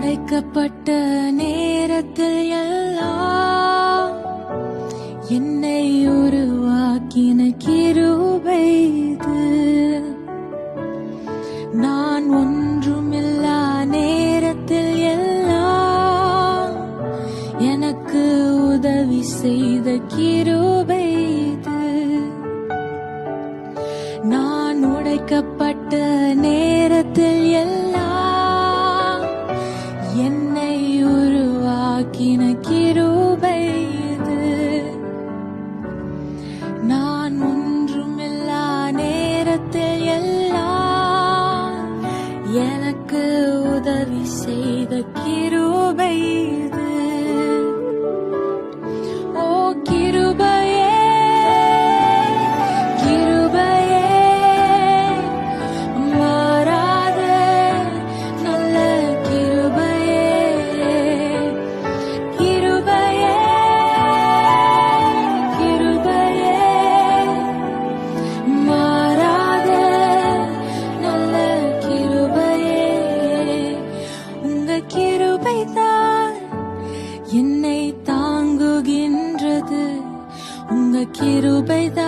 உடைக்கப்பட்ட நேரத்தில் எல்லாம் என்னை உருவாக்கின கிருபை இது. நான் ஒன்றுமில்லா நேரத்தில் எல்லாம் எனக்கு உதவி செய்த கிருபை இது. நான் உடைக்கப்பட்ட நேரத்தில் எல்லாம் என்னை உருவாக்கின கிருபை இது. நான் ஒன்றுமில்லா நேரத்தில் எல்லாம் எனக்கு உதவி செய்த கிருபை இது. ஓ கிருபையே, கிருபையே, மாறாத நல்ல கிருபையே, கிருபையே, கிருபையே, மாறாத நல்ல கிருபையே. உங்க கிருபைதான் என்னை தாங்குகின்றது. உங்க கிருபைதான்